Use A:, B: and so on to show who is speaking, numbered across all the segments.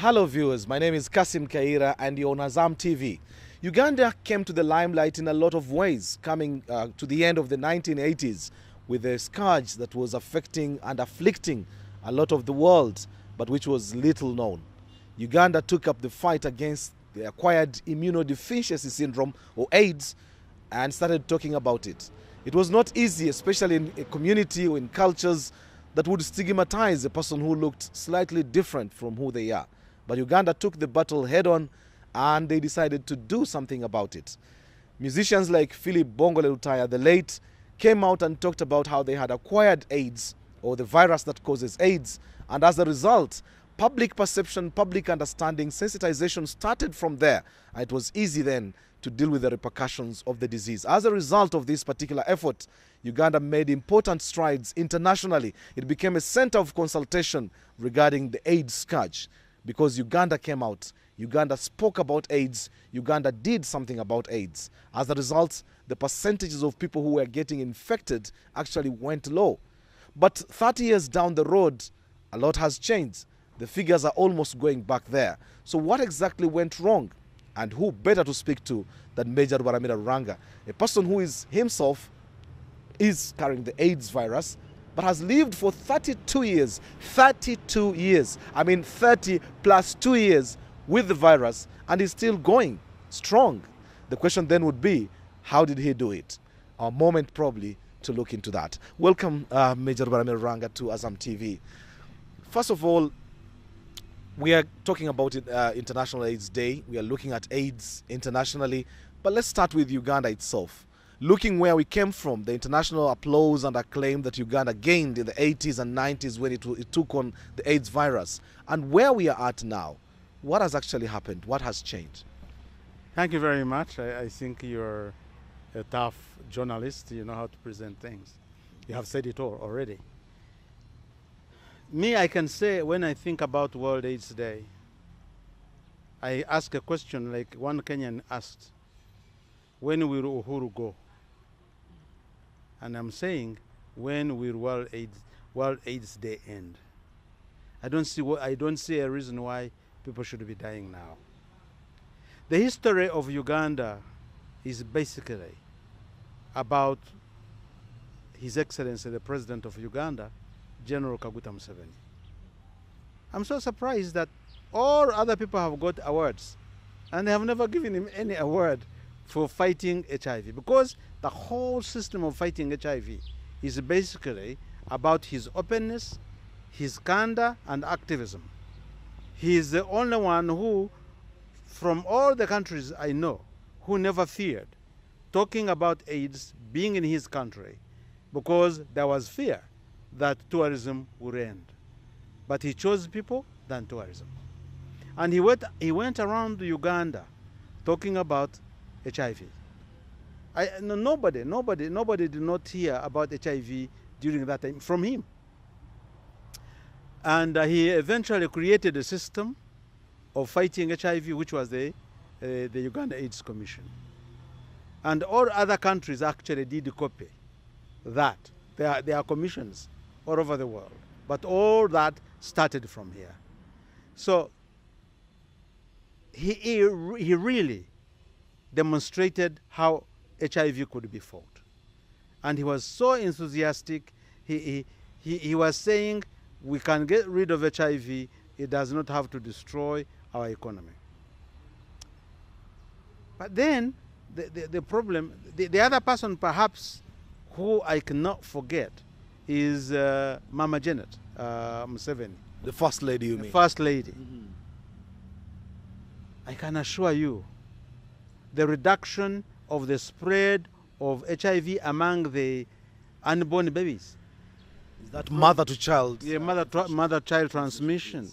A: Hello viewers, my name is Kassim Kayira and you're on Azam TV. Uganda came to the limelight in a lot of ways, coming to the end of the 1980s with a scourge that was affecting and afflicting a lot of the world, but which was little known. Uganda took up the fight against the acquired immunodeficiency syndrome, or AIDS, and started talking about it. It was not easy, especially in a community or in cultures that would stigmatize a person who looked slightly different from who they are. But Uganda took the battle head on and they decided to do something about it. Musicians like Philip Bongole Lutaya, the late, came out and talked about how they had acquired AIDS, or the virus that causes AIDS, and as a result, public perception, public understanding, sensitization started from there. And it was easy then to deal with the repercussions of the disease. As a result of this particular effort, Uganda made important strides internationally. It became a center of consultation regarding the AIDS scourge. Because Uganda came out, Uganda spoke about AIDS, Uganda did something about AIDS. As a result, the percentages of people who were getting infected actually went low. But 30 years down the road, a lot has changed. The figures are almost going back there. So what exactly went wrong? And who better to speak to than Major Rubaramira Ruranga, a person who is himself is carrying the AIDS virus, but has lived for 32 years. 32 years. I mean 30 plus 2 years with the virus, and is still going strong. The question then would be, how did he do it? Our moment probably to look into that. Welcome Major Rubaramira Ruranga to Azam TV. First of all, we are talking about it, International AIDS Day. We are looking at AIDS internationally. But let's start with Uganda itself. Looking where we came from, the international applause and acclaim that Uganda gained in the 80s and 90s when it took on the AIDS virus, and where we are at now, what has actually happened? What has changed?
B: Thank you very much. I think you're a tough journalist. You know how to present things. You have said it all already. Me, I can say when I think about World AIDS Day, I ask a question like one Kenyan asked, when will Uhuru go? And I'm saying, when will World AIDS Day end? I don't see a reason why people should be dying now. The history of Uganda is basically about His Excellency, the President of Uganda, General Kaguta Museveni. I'm so surprised that all other people have got awards, and they have never given him any award for fighting HIV, because the whole system of fighting HIV is basically about his openness, his candor, and activism. He is the only one who, from all the countries I know, who never feared talking about AIDS being in his country, because there was fear that tourism would end. But he chose people than tourism. And he went around Uganda talking about HIV. Nobody did not hear about HIV during that time from him. And he eventually created a system of fighting HIV, which was the Uganda AIDS Commission. And all other countries actually did copy that. There are commissions all over the world. But all that started from here. So he really demonstrated how HIV could be fought. And he was so enthusiastic. He was saying, we can get rid of HIV. It does not have to destroy our economy. But then the problem, the other person perhaps who I cannot forget is Mama Janet Museveni.
A: The First Lady, you mean?
B: The First Lady. Mm-hmm. I can assure you, the reduction of the spread of HIV among the unborn babies.
A: Is that mother to child?
B: Yeah, mother-child transmission.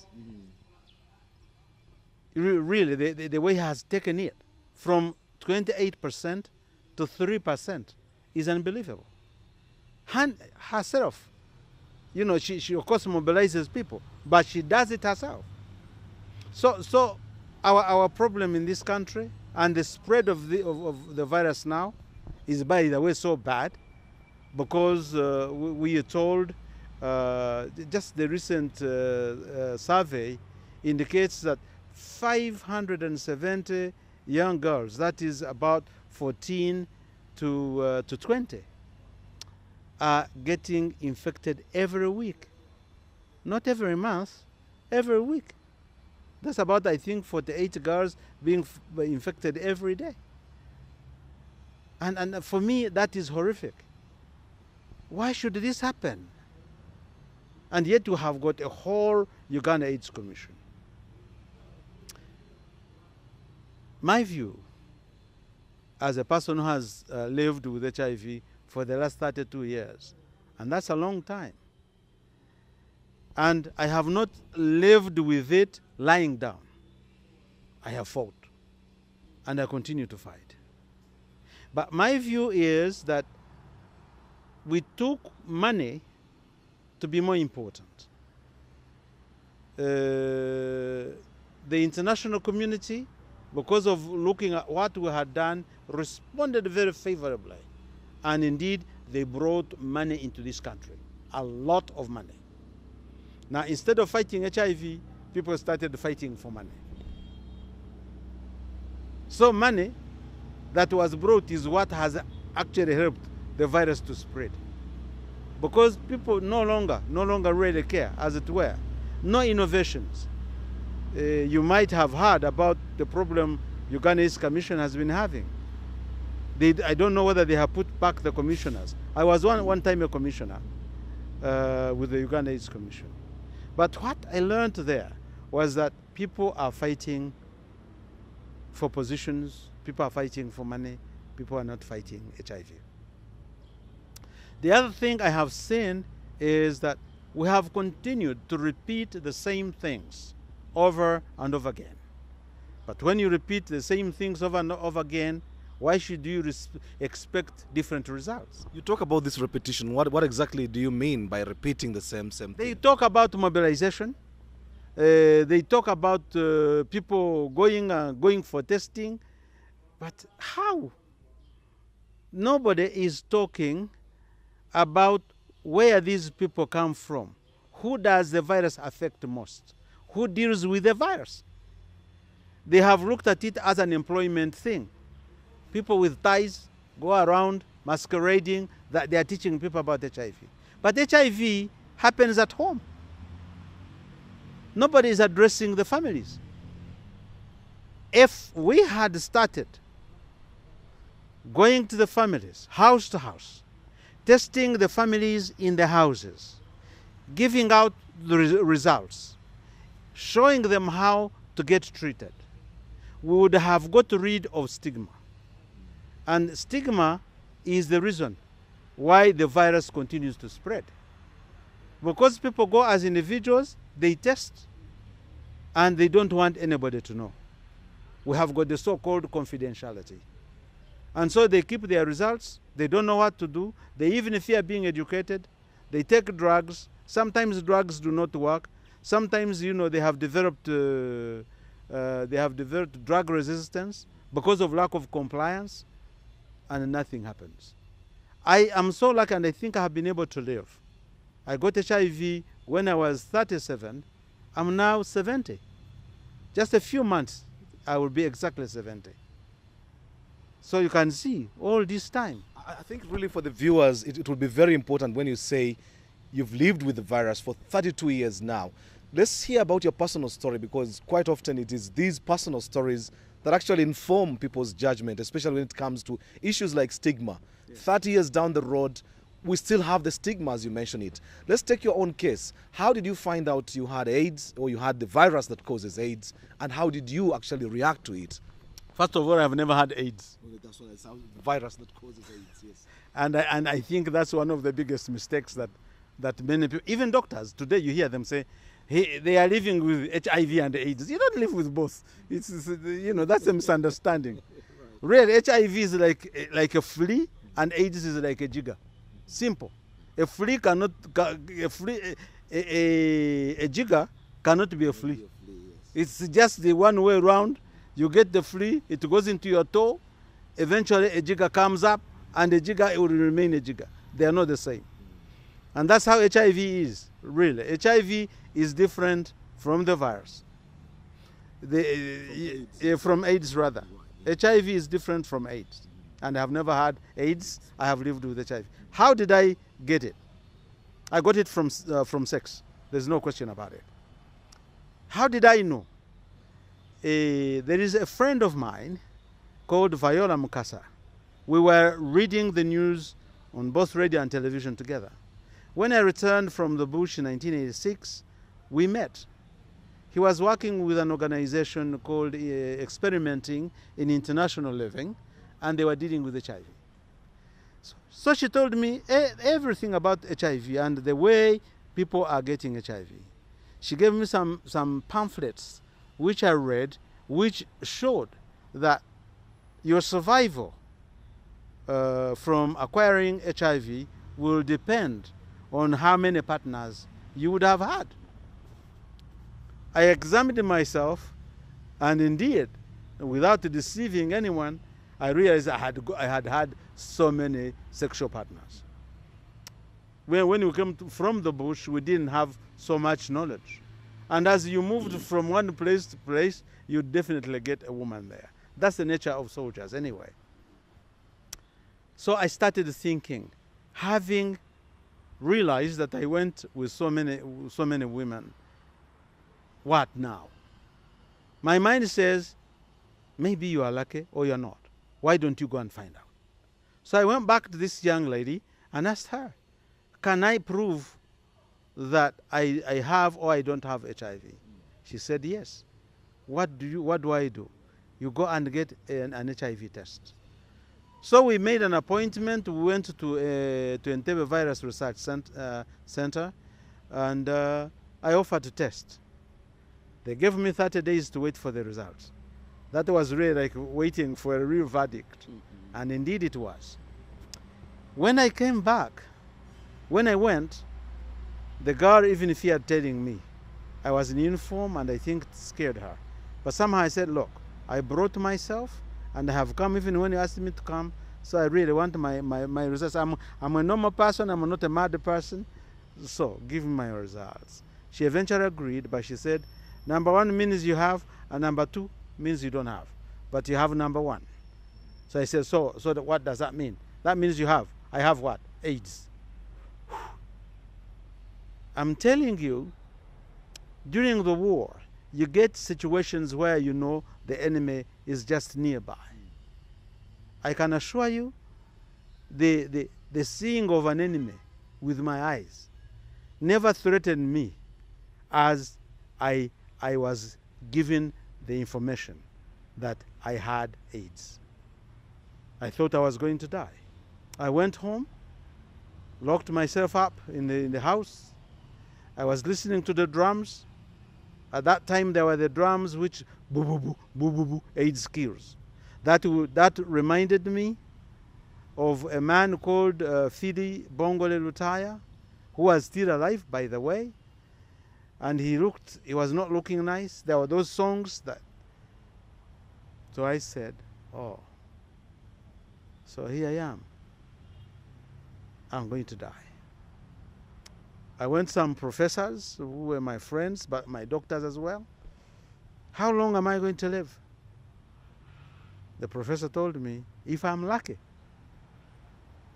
B: Mm-hmm. Really, the way he has taken it from 28% to 3% is unbelievable. Herself, you know, she of course mobilizes people, but she does it herself. So our problem in this country and the spread of the virus now is, by the way, so bad because we are told just the recent survey indicates that 570 young girls, that is about 14 to 20, are getting infected every week. Not every month, every week. That's about, I think, 48 girls being infected every day. And for me, that is horrific. Why should this happen? And yet we have got a whole Uganda AIDS Commission. My view, as a person who has lived with HIV for the last 32 years, and that's a long time, and I have not lived with it lying down. I have fought, and I continue to fight. But my view is that we took money to be more important. The international community, because of looking at what we had done, responded very favorably. And indeed, they brought money into this country, a lot of money. Now, instead of fighting HIV, people started fighting for money. So money that was brought is what has actually helped the virus to spread. Because people no longer really care, as it were. No innovations. You might have heard about the problem Uganda AIDS Commission has been having. I don't know whether they have put back the commissioners. I was one time a commissioner with the Uganda AIDS Commission. But what I learned there was that people are fighting for positions, people are fighting for money, people are not fighting HIV. The other thing I have seen is that we have continued to repeat the same things over and over again. But when you repeat the same things over and over again, why should you expect different results?
A: You talk about this repetition. What exactly do you mean by repeating the same thing?
B: They talk about mobilization. They talk about people going for testing. But how? Nobody is talking about where these people come from. Who does the virus affect most? Who deals with the virus? They have looked at it as an employment thing. People with ties go around masquerading that they are teaching people about HIV. But HIV happens at home. Nobody is addressing the families. If we had started going to the families, house to house, testing the families in the houses, giving out the results, showing them how to get treated, we would have got rid of stigma. And stigma is the reason why the virus continues to spread. Because people go as individuals, they test, and they don't want anybody to know. We have got the so-called confidentiality. And so they keep their results, they don't know what to do, they even fear being educated, they take drugs, sometimes drugs do not work, sometimes, you know, they have developed drug resistance because of lack of compliance, and nothing happens. I am so lucky, and I think I have been able to live. I got HIV when I was 37. I'm now 70. Just a few months, I will be exactly 70. So you can see all this time.
A: I think really for the viewers, it will be very important when you say you've lived with the virus for 32 years now. Let's hear about your personal story, because quite often it is these personal stories that actually inform people's judgment, especially when it comes to issues like stigma. Yes. 30 years down the road, we still have the stigma, as you mentioned it. Let's take your own case. How did you find out you had AIDS, or you had the virus that causes AIDS, and how did you actually react to it?
B: First of all, I've never had AIDS.
A: Well, that's what I sound, the virus that causes AIDS, yes.
B: And I think that's one of the biggest mistakes that many people, even doctors, today you hear them say, hey, they are living with HIV and AIDS. You don't live with both. It's you know, that's a misunderstanding. Right. Real HIV is like a flea, and AIDS is like a jigger. Simple. A flea cannot, a jigger cannot be a flea. It's just the one way around. You get the flea, it goes into your toe, eventually a jigger comes up, and the jigger will remain a jigger. They are not the same. And that's how HIV is, really. HIV is different from the virus. From AIDS rather. HIV is different from AIDS. And I have never had AIDS. I have lived with HIV. How did I get it? I got it from sex. There's no question about it. How did I know? There is a friend of mine called Viola Mukasa. We were reading the news on both radio and television together. When I returned from the bush in 1986, we met. He was working with an organization called Experimenting in International Living, and they were dealing with HIV. So she told me everything about HIV and the way people are getting HIV. She gave me some pamphlets which I read, which showed that your survival from acquiring HIV will depend on how many partners you would have had. I examined myself, and indeed, without deceiving anyone, I realized I had had so many sexual partners. When we came from the bush, we didn't have so much knowledge. And as you moved from one place to place, you definitely get a woman there. That's the nature of soldiers anyway. So I started thinking, having realized that I went with so many women, what now? My mind says, maybe you are lucky or you're not. Why don't you go and find out? So I went back to this young lady and asked her, can I prove that I have or I don't have HIV? She said, yes. What do I do? You go and get an HIV test. So we made an appointment. We went to Entebbe Virus Research Center, and I offered to test. They gave me 30 days to wait for the results. That was really like waiting for a real verdict. And indeed it was. When I came back, when I went, the girl even feared telling me. I was in uniform and I think it scared her. But somehow I said, look, I brought myself and I have come even when you asked me to come. So I really want my results. I'm a normal person, I'm not a mad person. So give me my results. She eventually agreed, but she said, number one means you have, and number two means you don't have. But you have number one. So I said, so what does that mean? That means you have. I have what? AIDS. I'm telling you, during the war, you get situations where you know the enemy is just nearby. I can assure you, the seeing of an enemy with my eyes never threatened me as I was given the information that I had AIDS. I thought I was going to die. I went home, locked myself up in the house. I was listening to the drums. At that time, there were the drums which boo boo boo boo boo boo AIDS kills. That reminded me of a man called Fidi Bongole Lutaya, who was still alive, by the way. And he was not looking nice. There were those songs that. So I said, oh, so here I am. I'm going to die. I went to some professors who were my friends, but my doctors as well. How long am I going to live? The professor told me, if I'm lucky,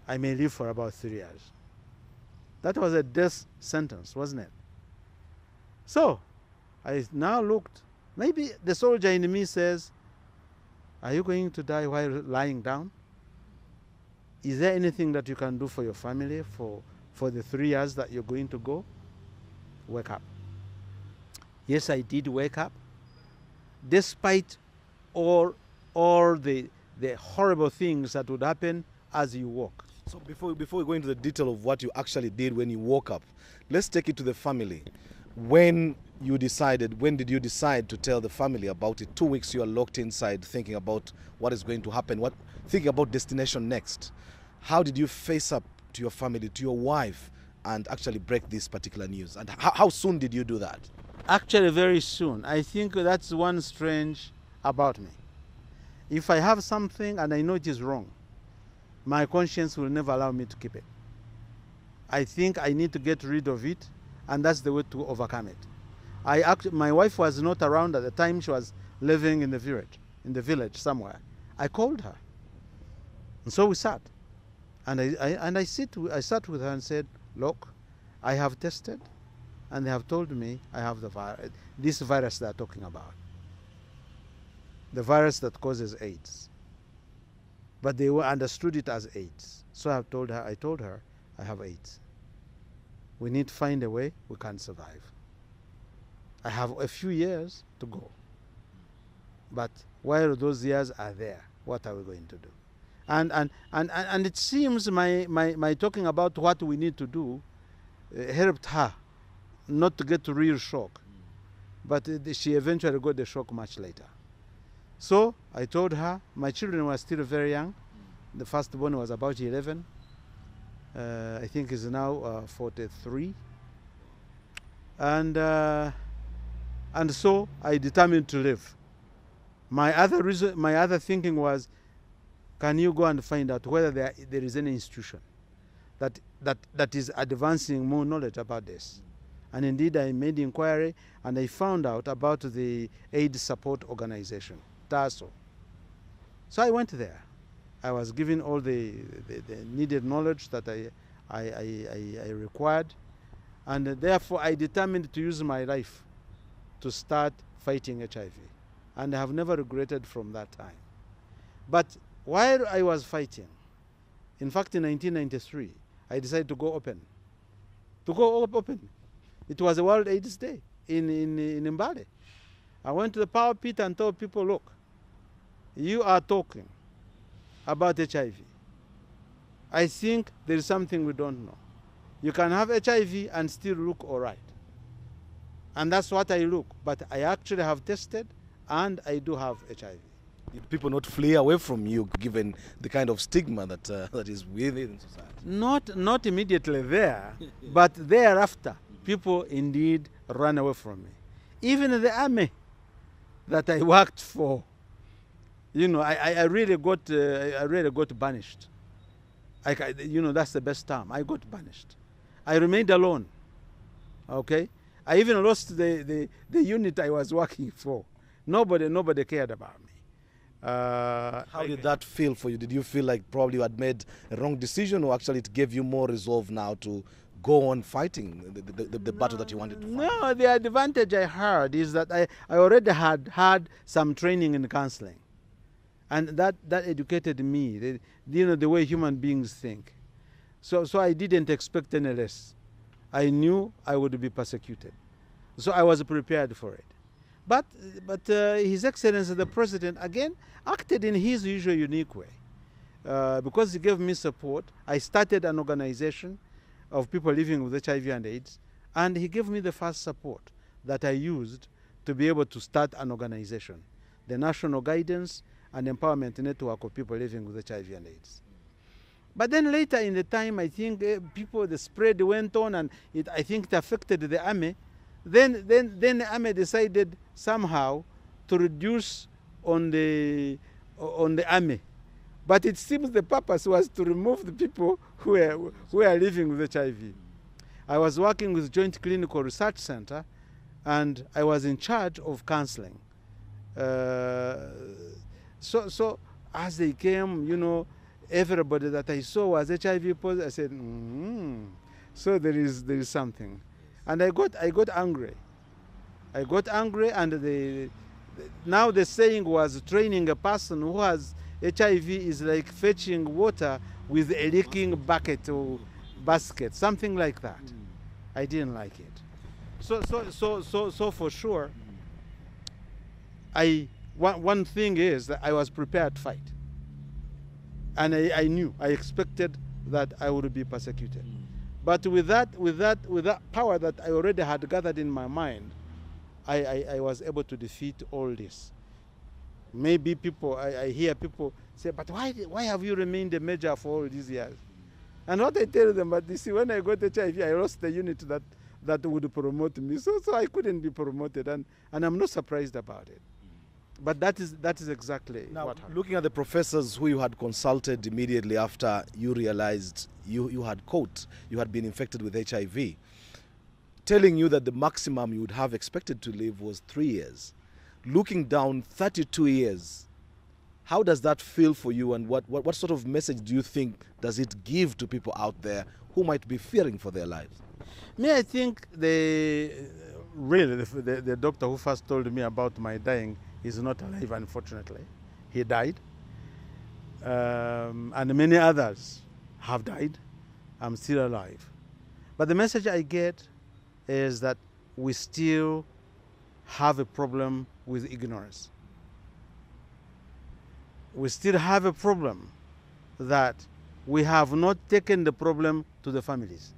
B: I may live for about 3 years. That was a death sentence, wasn't it? So I now looked. Maybe the soldier in me says, are you going to die while lying down? Is there anything that you can do for your family for the 3 years that you're going to go? Wake up. Yes, I did wake up, despite all the horrible things that would happen as you walk.
A: So before we go into the detail of what you actually did when you woke up, let's take it to the family. When did you decide to tell the family about it? 2 weeks you are locked inside thinking about what is going to happen, thinking about destination next. How did you face up to your family, to your wife, and actually break this particular news? And how soon did you do that?
B: Actually, very soon. I think that's one strange about me. If I have something and I know it is wrong, my conscience will never allow me to keep it. I think I need to get rid of it, and that's the way to overcome it. My wife was not around at the time. She was living in the village somewhere. I called her, and so we sat, and I sat with her and said, "Look, I have tested, and they have told me I have this virus they are talking about, the virus that causes AIDS, but they understood it as AIDS. So I told her, I have AIDS. We need to find a way we can survive. I have a few years to go. But while those years are there, what are we going to do?" And it seems my talking about what we need to do helped her not to get real shock. But she eventually got the shock much later. So I told her, my children were still very young. The firstborn was about 11. I think he's now 43. And so I determined to live. My other thinking was, can you go and find out whether there is any institution that is advancing more knowledge about this? And indeed, I made inquiry, and I found out about the AIDS Support Organization, TASO. So I went there. I was given all the needed knowledge that I required, and therefore I determined to use my life to start fighting HIV. And I have never regretted from that time. But while I was fighting, in fact in 1993, I decided to go open. It was a World AIDS Day in Mbale. I went to the power pit and told people, look, you are talking about HIV. I think there is something we don't know. You can have HIV and still look all right. And that's what I look. But I actually have tested, and I do have HIV.
A: Did people not flee away from you, given the kind of stigma that is within society?
B: Not immediately there, but thereafter, people indeed ran away from me. Even in the army that I worked for, you know, I really got banished. That's the best term. I got banished. I remained alone. Okay, I even lost the unit I was working for. Nobody cared about me.
A: How did that feel for you? Did you feel like probably you had made a wrong decision, or actually it gave you more resolve now to go on fighting the battle that you wanted to fight?
B: No, the advantage I had is that I already had some training in counseling. And that educated me, the way human beings think. So I didn't expect any less. I knew I would be persecuted. So I was prepared for it. But His Excellency the President, again, acted in his usual unique way. Because he gave me support, I started an organization of people living with HIV and AIDS, and he gave me the first support that I used to be able to start an organization, the National Guidance and Empowerment Network of People Living with HIV and AIDS. But then later in the time, I think the spread went on, and I think it affected the army. Then the army decided somehow to reduce on the army. But it seems the purpose was to remove the people who are living with HIV. I was working with Joint Clinical Research Center, and I was in charge of counseling. So as they came, everybody that I saw was HIV positive. I said, so there is something. And I got angry. And now the saying was, training a person who has HIV is like fetching water with a leaking bucket or basket, something like that. I didn't like it. So for sure, one thing is that I was prepared to fight. And I expected that I would be persecuted. But with that power that I already had gathered in my mind, I was able to defeat all this. Maybe I hear people say, but why have you remained a major for all these years? And what I tell them, but you see, when I got HIV, I lost the unit that would promote me. So I couldn't be promoted, and I'm not surprised about it. But that is exactly
A: now,
B: what happened.
A: Looking at the professors who you had consulted immediately after you realized you had caught, you had been infected with HIV, telling you that the maximum you would have expected to live was 3 years. Looking down 32 years, how does that feel for you, and what sort of message do you think does it give to people out there who might be fearing for their lives?
B: Me, I think the doctor who first told me about my dying is not alive, unfortunately. He died. And many others have died. I'm still alive. But the message I get is that we still have a problem with ignorance. We still have a problem that we have not taken the problem to the families.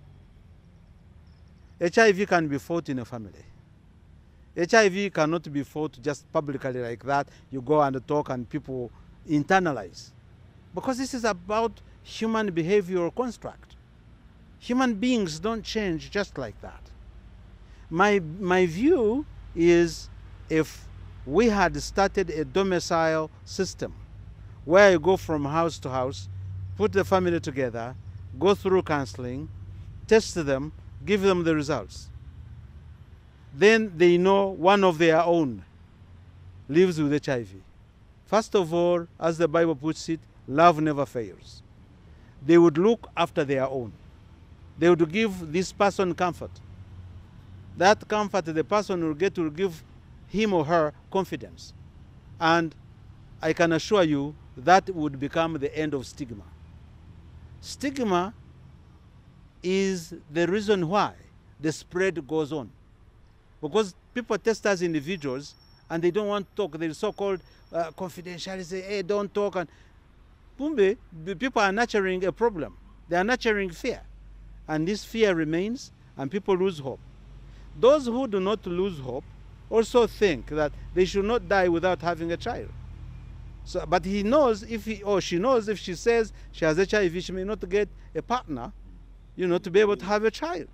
B: HIV can be fought in a family. HIV cannot be fought just publicly like that. You go and talk and people internalize. Because this is about human behavioral construct. Human beings don't change just like that. My view is, if we had started a domicile system where you go from house to house, put the family together, go through counseling, test them, give them the results, then they know one of their own lives with HIV. First of all, as the Bible puts it, love never fails. They would look after their own. They would give this person comfort. That comfort the person will get will give him or her confidence. And I can assure you that would become the end of stigma. Stigma is the reason why the spread goes on. Because people test as individuals and they don't want to talk. There is so-called confidentiality, hey, don't talk. And Pumbe, the people are nurturing a problem. They are nurturing fear. And this fear remains and people lose hope. Those who do not lose hope also think that they should not die without having a child. So, but he knows if he or she knows if she says she has HIV, she may not get a partner, to be able to have a child.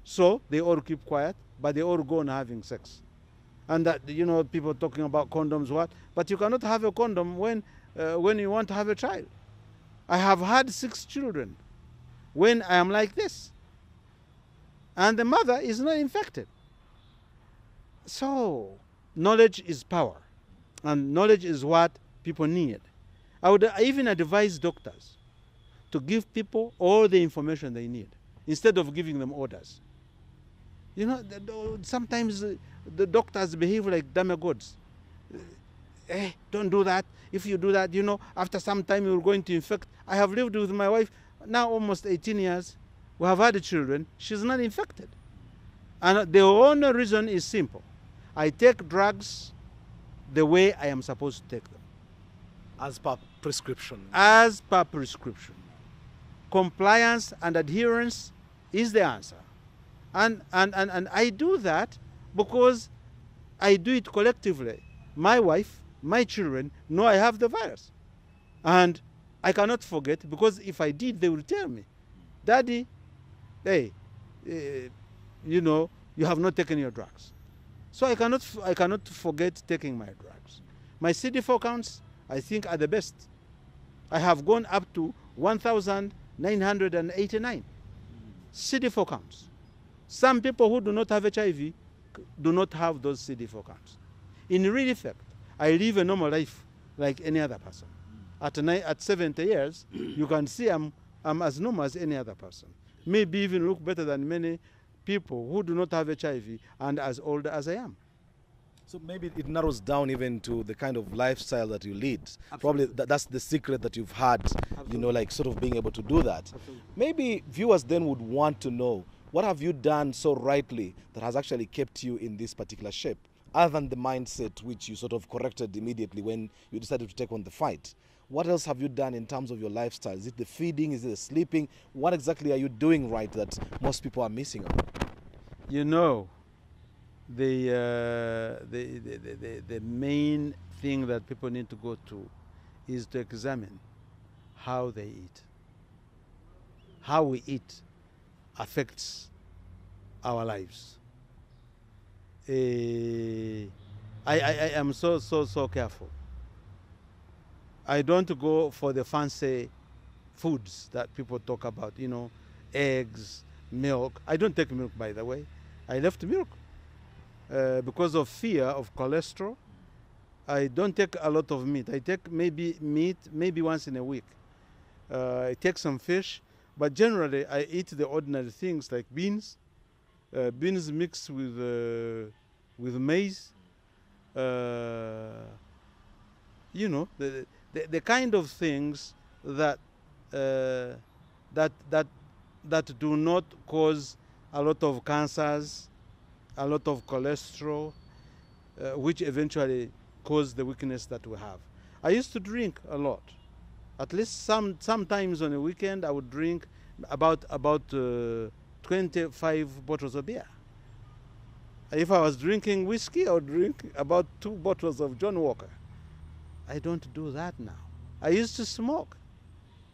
B: So they all keep quiet, but they all go on having sex. And that, people talking about condoms, what? But you cannot have a condom when you want to have a child. I have had 6 children when I am like this. And the mother is not infected. So knowledge is power. And knowledge is what people need. I would even advise doctors to give people all the information they need instead of giving them orders. Sometimes the doctors behave like demigods. Don't do that. If you do that, after some time you're going to infect. I have lived with my wife now almost 18 years. We have had children. She's not infected. And the only reason is simple. I take drugs the way I am supposed to take them.
A: As per prescription.
B: As per prescription. Compliance and adherence is the answer. And I do that because I do it collectively. My wife, my children know I have the virus. And I cannot forget, because if I did, they would tell me, Daddy, hey, you have not taken your drugs. So I cannot forget taking my drugs. My CD4 counts, I think, are the best. I have gone up to 1,989 CD4 counts. Some people who do not have HIV do not have those CD4 counts. In real effect, I live a normal life like any other person. At 70 years, you can see I'm as normal as any other person. Maybe even look better than many people who do not have HIV and as old as I am.
A: So maybe it narrows down even to the kind of lifestyle that you lead. Absolutely. Probably that's the secret that you've had, like sort of being able to do that.
B: Absolutely.
A: Maybe viewers then would want to know, what have you done so rightly that has actually kept you in this particular shape, other than the mindset which you sort of corrected immediately when you decided to take on the fight? What else have you done in terms of your lifestyle? Is it the feeding? Is it the sleeping? What exactly are you doing right that most people are missing on?
B: The main thing that people need to go to is to examine how they eat. How we eat affects our lives. I am so careful. I don't go for the fancy foods that people talk about, eggs, milk. I don't take milk, by the way. I left milk because of fear of cholesterol. I don't take a lot of meat. I take maybe meat maybe once in a week. I take some fish, but generally I eat the ordinary things like beans, beans mixed with maize. You know, the kind of things that that do not cause a lot of cancers, a lot of cholesterol, which eventually cause the weakness that we have. I used to drink a lot. At least sometimes on a weekend I would drink about 25 bottles of beer. If I was drinking whiskey, I would drink about 2 bottles of John Walker. I don't do that now. I used to smoke.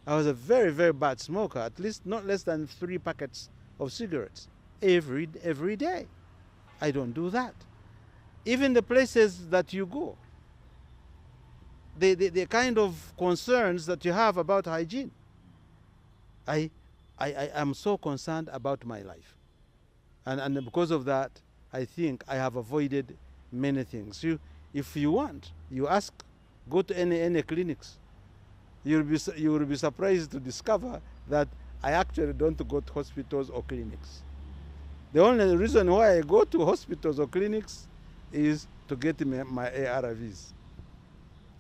B: I was a very, very bad smoker, at least not less than 3 packets of cigarettes every day. I don't do that. Even the places that you go, the kind of concerns that you have about hygiene. I am so concerned about my life. And because of that, I think I have avoided many things. If you want, you ask, go to any clinics. You will be surprised to discover that I actually don't go to hospitals or clinics. The only reason why I go to hospitals or clinics is to get my ARVs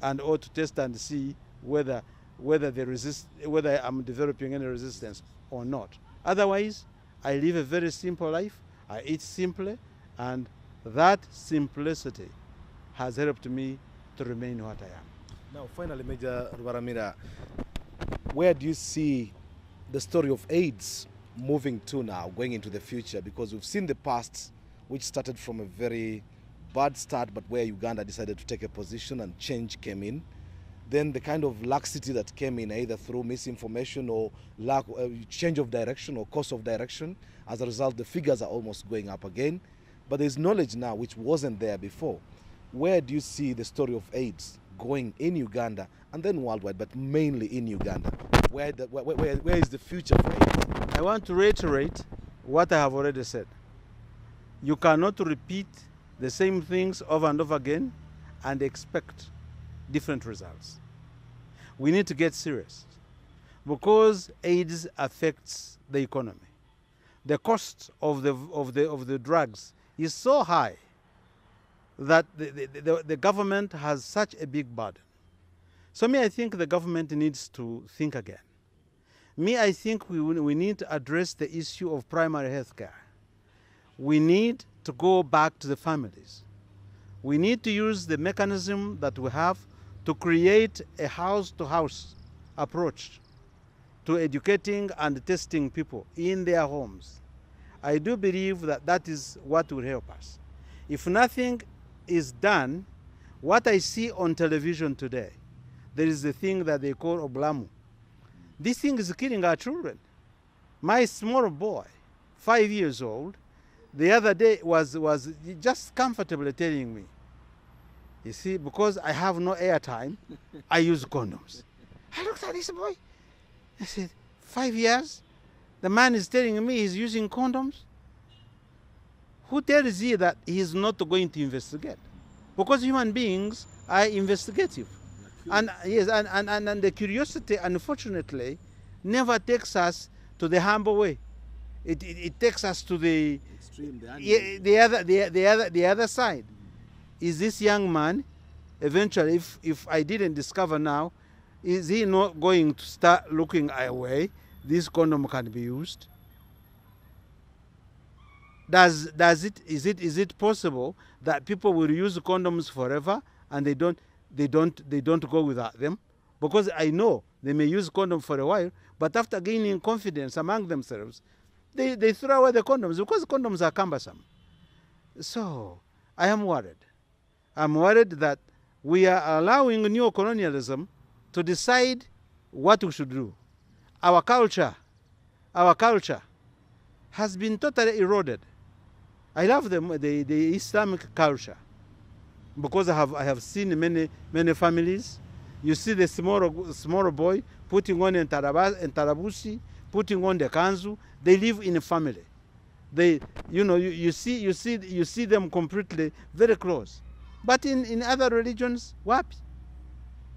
B: and or to test and see whether I'm developing any resistance or not. Otherwise, I live a very simple life. I eat simply, and that simplicity has helped me to remain what I am.
A: Now, finally, Major Rubaramira, where do you see the story of AIDS moving to now, going into the future? Because we've seen the past, which started from a very bad start, but where Uganda decided to take a position and change came in. Then the kind of laxity that came in, either through misinformation or change of direction or course of direction. As a result, the figures are almost going up again. But there's knowledge now which wasn't there before. Where do you see the story of AIDS going in Uganda and then worldwide, but mainly in Uganda? Where is the future for AIDS?
B: I want to reiterate what I have already said. You cannot repeat the same things over and over again and expect different results. We need to get serious because AIDS affects the economy. The cost of the drugs is so high that the government has such a big burden. So I think the government needs to think again. I think we need to address the issue of primary health care. We need to go back to the families. We need to use the mechanism that we have to create a house-to-house approach to educating and testing people in their homes. I do believe that that is what will help us. If nothing is done, what I see on television today, there is a thing that they call oblamu. This thing is killing our children. My small boy, 5 years old, the other day was just comfortably telling me, you see, because I have no airtime, I use condoms. I looked at this boy. I said, 5 years? The man is telling me he's using condoms? Who tells you that he is not going to investigate? Because human beings are investigative. And yes, and the curiosity, unfortunately, never takes us to the humble way. It takes us to the extreme, the other side. Is this young man, eventually, if I didn't discover now, is he not going to start looking away? This condom can be used. Is it possible that people will use condoms forever and they don't go without them? Because I know they may use condom for a while, but after gaining confidence among themselves, they throw away the condoms because condoms are cumbersome. So I am worried. I'm worried that we are allowing neo-colonialism to decide what we should do. Our culture has been totally eroded. I love the Islamic culture because I have seen many families. You see the smaller boy putting on entarabusi, putting on the kanzu. They live in a family. They, you see them completely very close. But in other religions, what?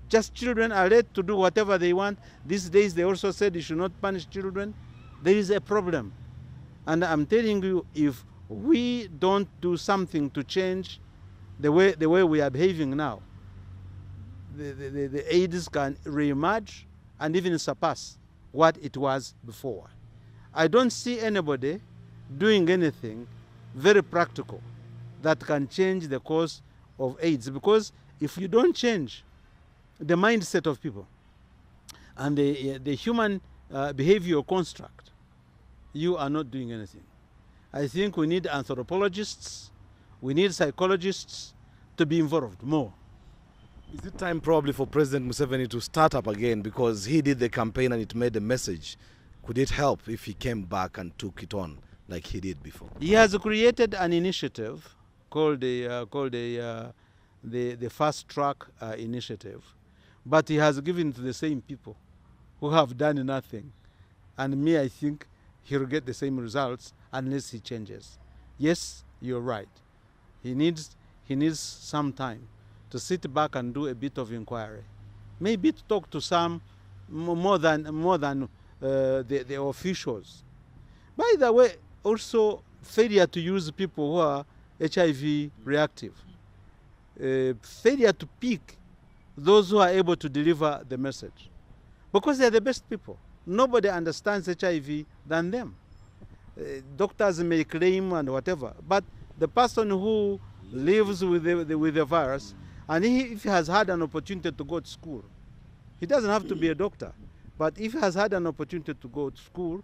B: Just children are let to do whatever they want. These days they also said you should not punish children. There is a problem. And I'm telling you, if we don't do something to change the way we are behaving now, the AIDS can reemerge and even surpass what it was before. I don't see anybody doing anything very practical that can change the cause of AIDS, because if you don't change the mindset of people and the human behavior construct, you are not doing anything. I think we need anthropologists, we need psychologists to be involved more.
A: Is it time probably for President Museveni to start up again, because he did the campaign and it made a message? Could it help if he came back and took it on like he did before?
B: He has created an initiative called the Fast Track Initiative, but he has given to the same people who have done nothing. And me, I think he'll get the same results unless he changes. Yes, you're right. He needs some time to sit back and do a bit of inquiry, maybe to talk to some more than the officials. By the way, also failure to use people who are HIV reactive, failure to pick those who are able to deliver the message, because they are the best people. Nobody understands HIV than them. Doctors may claim and whatever, but the person who lives with the virus, and if he has had an opportunity to go to school, he doesn't have to be a doctor, but if he has had an opportunity to go to school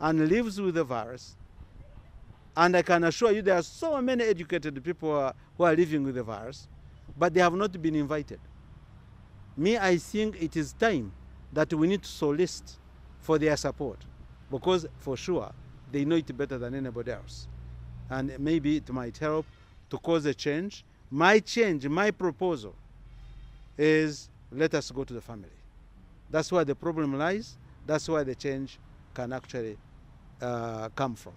B: and lives with the virus, and I can assure you there are so many educated people who are living with the virus, but they have not been invited. Me, I think it is time that we need to solicit for their support, because for sure they know it better than anybody else. And maybe it might help to cause a change. My proposal is, let us go to the family. That's where the problem lies. That's where the change can actually come from.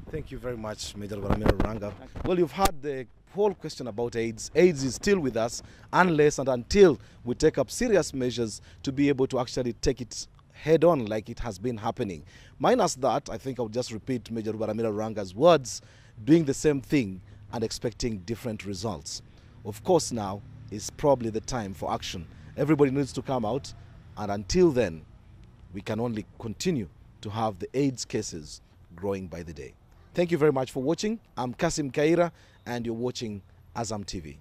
A: Thank you very much, Major Rubaramira Ruranga. Well, you've heard the whole question about AIDS. AIDS is still with us unless and until we take up serious measures to be able to actually take it head on like it has been happening. Minus that, I think I'll just repeat Major Rubaramira Ruranga's words, doing the same thing and expecting different results. Of course, now is probably the time for action. Everybody needs to come out, and until then, we can only continue to have the AIDS cases growing by the day. Thank you very much for watching. I'm Kassim Kayira, and you're watching Azam TV.